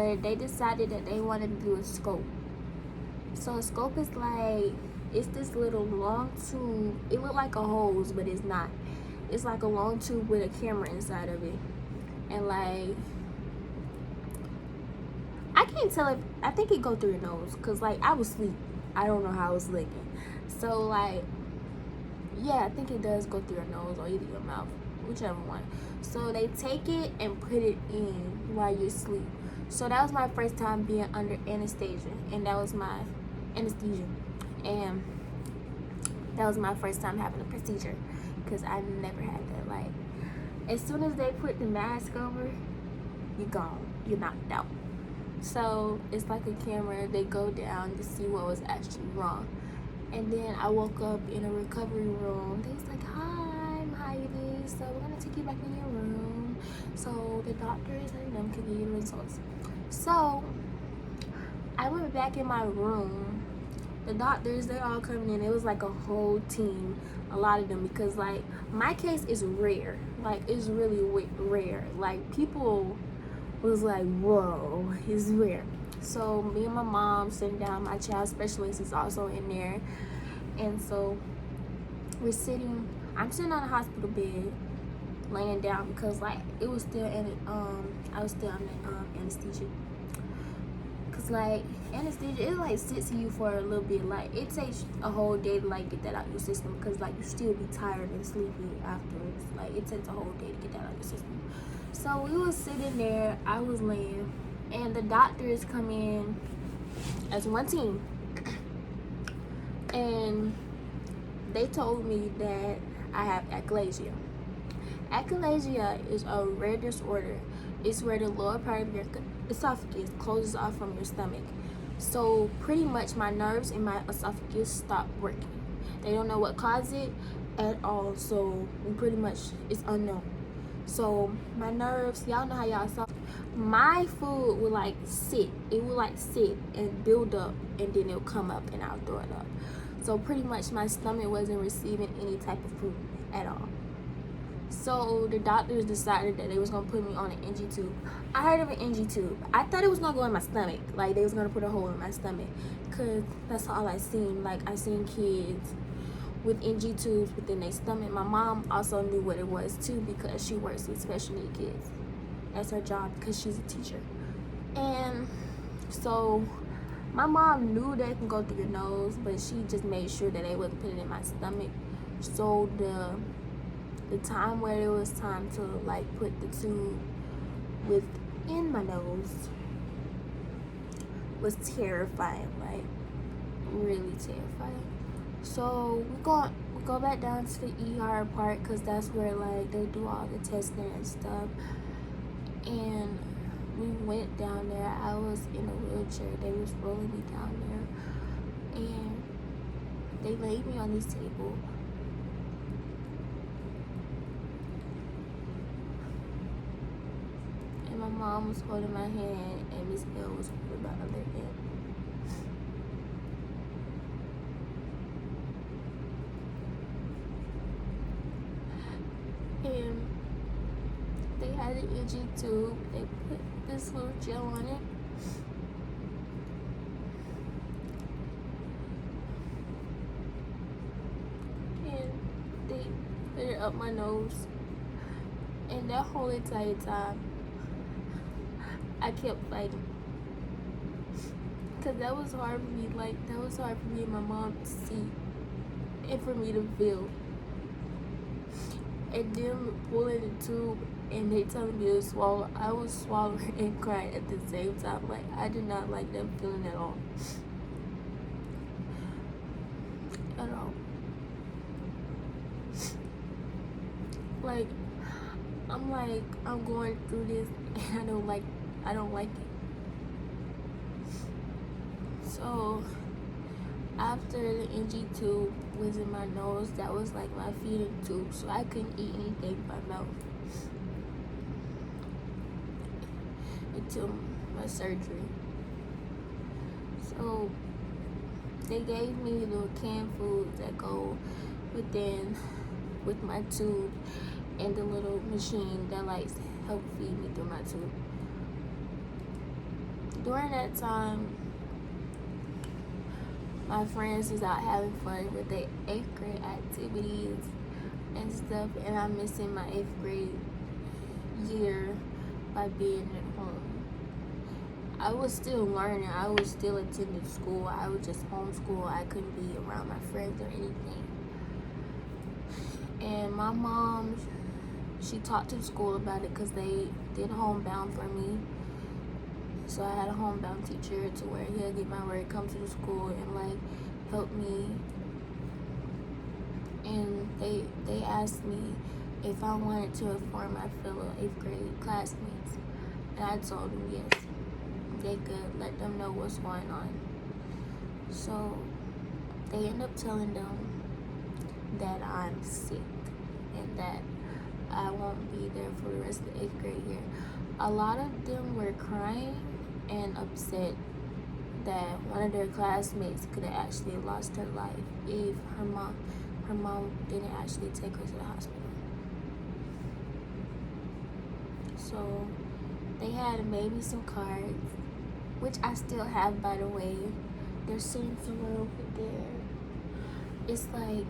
but they decided that they wanted to do a scope. So a scope is like, it's this little long tube. It looked like a hose, but it's not. It's like a long tube with a camera inside of it. And like, I can't tell if, I think it go through your nose, cause like I was asleep. I don't know how I was looking. So like, yeah, I think it does go through your nose or either your mouth, whichever one. So they take it and put it in while you're asleep. So that was my first time being under anesthesia, and that was my anesthesia, and that was my first time having a procedure, because I never had that. Like, as soon as they put the mask over, you're gone, you're knocked out. So it's like a camera, they go down to see what was actually wrong. And then I woke up in a recovery room. They was like, hi, I'm Heidi, so we're gonna take you back in your room so the doctors and them can give you the results. So I went back in my room. The doctors, they're all coming in. It was like a whole team, a lot of them, because like my case is rare. Like, it's really rare. Like, people was like, whoa, it's rare. So me and my mom sitting down, my child specialist is also in there, and so I'm sitting on a hospital bed, laying down, because like it was still in I was still under anesthesia, because like anesthesia, it like sits in you for a little bit. Like, it takes a whole day to like get that out of your system, because like you still be tired and sleepy afterwards. Like, it takes a whole day to get that out of your system. So we was sitting there, I was laying, and the doctors come in as one team, and they told me that I have achalasia. Achalasia is a rare disorder. It's where the lower part of your esophagus closes off from your stomach. So pretty much my nerves in my esophagus stop working. They don't know what caused it at all, so pretty much it's unknown. So my nerves, y'all know how y'all saw, my food would like sit. It would like sit and build up, and then it'll come up and I'll throw it up. So pretty much my stomach wasn't receiving any type of food at all. So the doctors decided that they was gonna put me on an NG tube. I heard of an NG tube. I thought it was gonna go in my stomach. Like, they was gonna put a hole in my stomach, cause that's all I seen. Like, I seen kids with NG tubes within their stomach. My mom also knew what it was too, because she works with special need kids. That's her job, because she's a teacher. And so my mom knew they can go through your nose, but she just made sure that they wasn't putting it in my stomach. So the time where it was time to like put the tube within my nose was terrifying, like really terrifying. So we go back down to the ER part, because that's where like they do all the testing and stuff. And we went down there. I was in a wheelchair. They was rolling me down there, and they laid me on this table. And my mom was holding my hand, and Miss L was holding my other hand. And they had an NG tube. They put this little gel on it. And they put it up my nose. And that whole entire time, I kept fighting. Because that was hard for me. Like, that was hard for me and my mom to see, and for me to feel. And them pulling the tube and they telling me to swallow, I was swallowing and crying at the same time. Like, I did not like that feeling at all. At all. Like, I'm going through this, and I don't like it. So after the NG tube was in my nose, that was like my feeding tube, so I couldn't eat anything by mouth until my surgery. So they gave me little canned foods that go with my tube, and the little machine that like help feed me through my tube. during that time, my friends was out having fun with their 8th grade activities and stuff, and I'm missing my 8th grade year by being at home. I was still learning. I was still attending school. I was just homeschool. I couldn't be around my friends or anything. And my mom, she talked to the school about it because they did homebound for me. So I had a homebound teacher to where he'll get my word, come to the school and like help me. And they asked me if I wanted to inform my fellow 8th grade classmates. And I told them yes. They could let them know what's going on. So they end up telling them that I'm sick and that I won't be there for the rest of the 8th grade year. A lot of them were crying and upset that one of their classmates could have actually lost her life if her mom didn't actually take her to the hospital. So they had maybe some cards, which I still have, by the way. They're sitting somewhere over there. It's like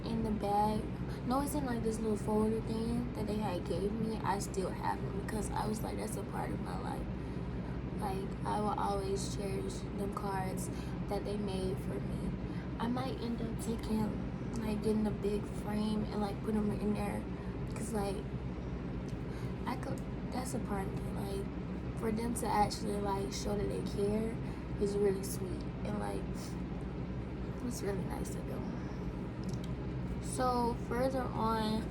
in the bag. No, it's in like this little folder thing that they had gave me. I still have them because I was like, that's a part of my life. Like, I will always cherish them cards that they made for me. I might end up taking, like, getting a big frame and like put them in there, cause like that's a part of it. Like, for them to actually like show that they care is really sweet, and like it's really nice of them. So further on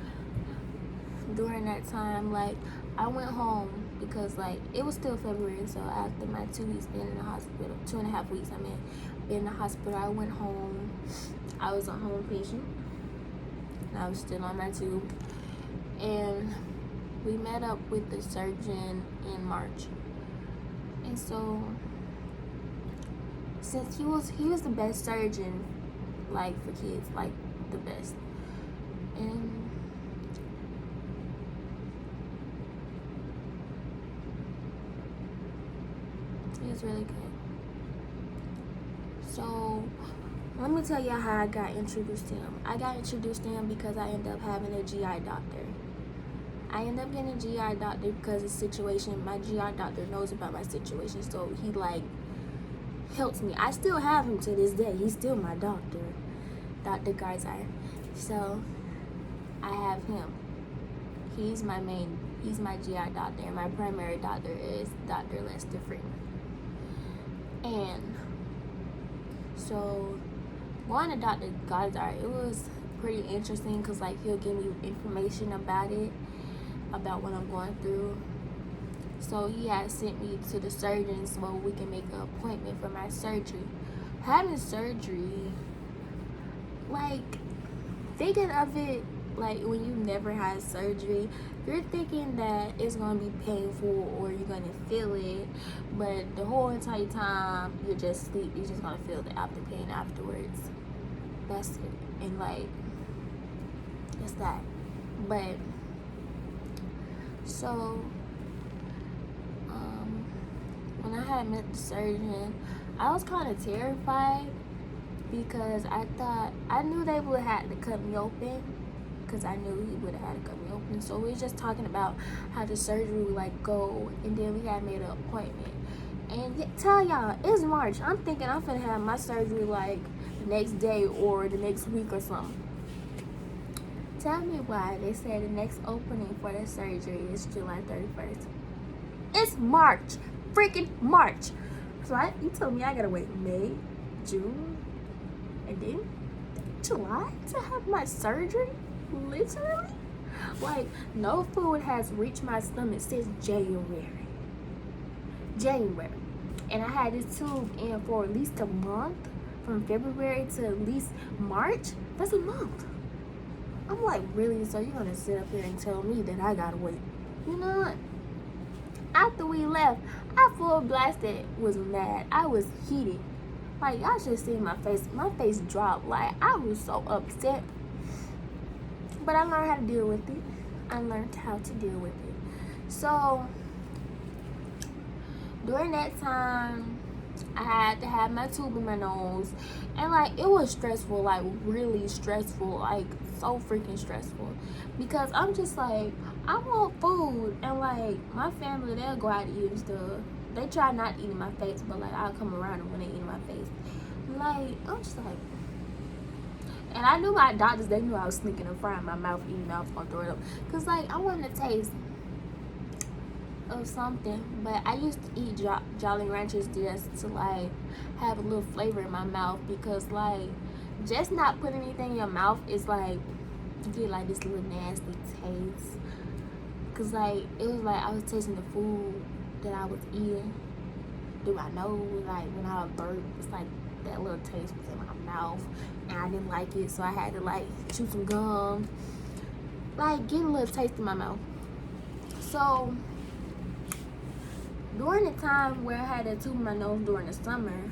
during that time, like I went home because like it was still February, so after my 2 weeks being in the hospital, 2.5 weeks being in the hospital, I went home. I was a home patient and I was still on my tube, and we met up with the surgeon in March. And so since he was the best surgeon, like for kids, like the best, and he was really good. So let me tell you how I got introduced to him. I got introduced to him because I ended up having a GI doctor. I ended up getting a GI doctor because of the situation. My GI doctor knows about my situation, so he like helps me. I still have him to this day. He's still my doctor, Dr. Garzar. So I have him. He's my GI doctor, and my primary doctor is Dr. Lester Freeman. And so going to Dr. Garzar, it was pretty interesting because like he'll give me information about it, about what I'm going through. So he had sent me to the surgeon so we can make an appointment for my surgery. Having surgery, like, thinking of it like when you never had surgery, you're thinking that it's gonna be painful or you're gonna feel it, but the whole entire time you're just asleep. You're just gonna feel the after pain afterwards. That's it. And like, it's that. But so when I had met the surgeon, I was kind of terrified because I knew they would have had to cut me open, because I knew he would have had to cut me open. So we were just talking about how the surgery would like go, and then we had made an appointment. And tell y'all, it's March. I'm thinking I'm finna have my surgery like the next day or the next week or something. Tell me why they said the next opening for the surgery is July 31st. It's March. Freaking March. So you told me I gotta wait May, June, and then July to have my surgery? Literally? Like, no food has reached my stomach since January. And I had this tube in for at least a month. From February to at least March. That's a month. I'm like, really? So you're gonna sit up here and tell me that I gotta wait? You know what? After we left, I full blasted was mad. I was heated. Like, y'all should see my face. My face dropped. Like, I was so upset. But I learned how to deal with it. So during that time, I had to have my tube in my nose, and like it was stressful, like really stressful, like so freaking stressful, because I'm just like, I want food, and like my family, they'll go out to eat and stuff. They try not to eat in my face, but like I'll come around them when they eat in my face. Like I'm just like, and I knew my doctors, they knew I was sneaking and frying my mouth, eating off my throat, cause like I wanted to taste of something, but I used to eat Jolly Ranchers just to like have a little flavor in my mouth, because like just not putting anything in your mouth is like you get like this little nasty taste, cause like it was like I was tasting the food that I was eating through my nose, like when I would burp, it's like that little taste was in my mouth, and I didn't like it, so I had to like chew some gum, like get a little taste in my mouth. So during the time where I had a tube in my nose during the summer,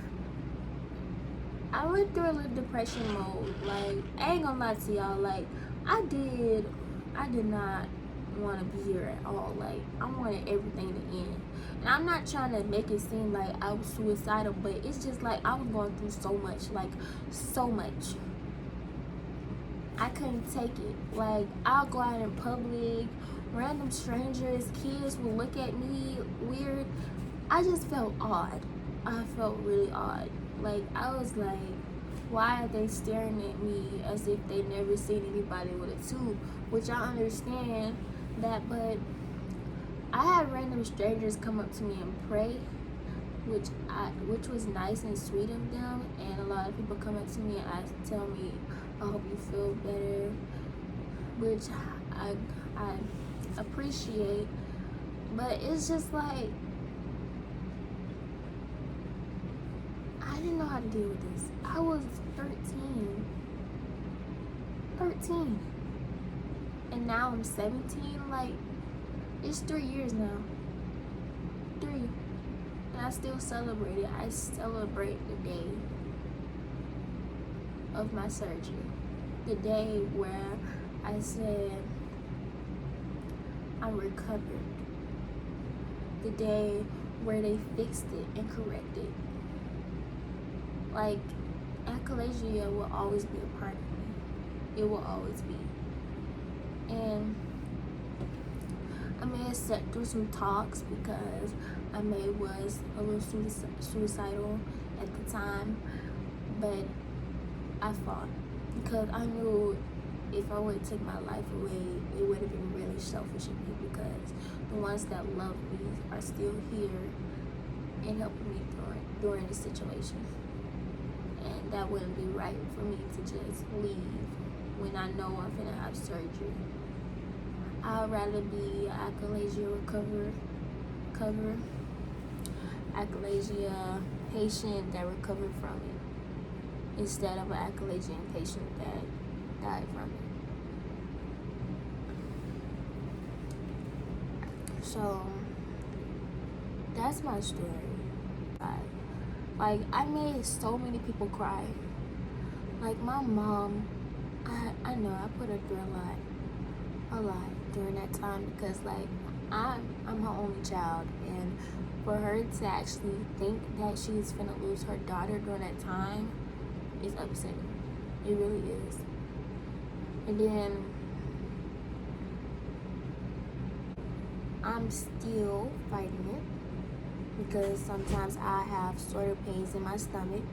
I went through a little depression mode. Like, I ain't gonna lie to y'all, like, I did not want to be here at all. Like, I wanted everything to end. And I'm not trying to make it seem like I was suicidal, but it's just like I was going through so much, like, so much. I couldn't take it. Like, I'll go out in public, random strangers, kids will look at me weird. I just felt odd. I felt really odd. Like, I was like, why are they staring at me as if they never seen anybody with a tube? Which I understand that, but I had random strangers come up to me and pray, which was nice and sweet of them. And a lot of people come up to me and tell me, I hope you feel better, which I appreciate. But it's just like, I didn't know how to deal with this. I was 13, and now I'm 17. Like, it's 3 years now, 3, and I still celebrate it. I celebrate the day of my surgery, the day where I said I'm recovered, the day where they fixed it and corrected. Like, achalasia will always be a part of me. It will always be. And I may have sat through some talks because I was a little suicidal at the time, but I fought because I knew if I would take my life away, it would have been really selfish of me, because the ones that love me are still here and helping me during the situation. And that wouldn't be right for me to just leave when I know I'm gonna have surgery. I'd rather be an achalasia patient that recovered from it, instead of an achalasia patient that died from it. So that's my story. Like, I made so many people cry. Like, my mom, I know I put her through a lot during that time, because like I'm her only child, and for her to actually think that she's gonna lose her daughter during that time is upsetting. It really is. And then I'm still fighting it, because sometimes I have sort of pains in my stomach,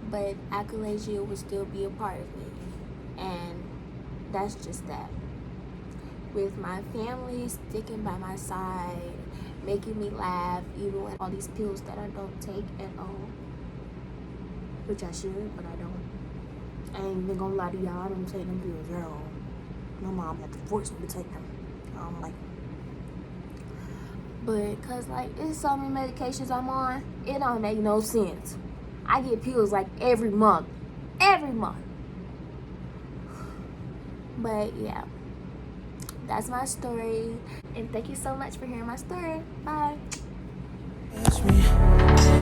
but achalasia will still be a part of me, and that's just that. With my family sticking by my side, making me laugh, even with all these pills that I don't take at all, which I should, but I don't. I ain't even gonna lie to y'all, I don't take them pills at all. My mom had to force me to take them. I'm like, but cause like there's so many medications I'm on, it don't make no sense. I get pills like every month. But yeah, that's my story, and thank you so much for hearing my story. Bye.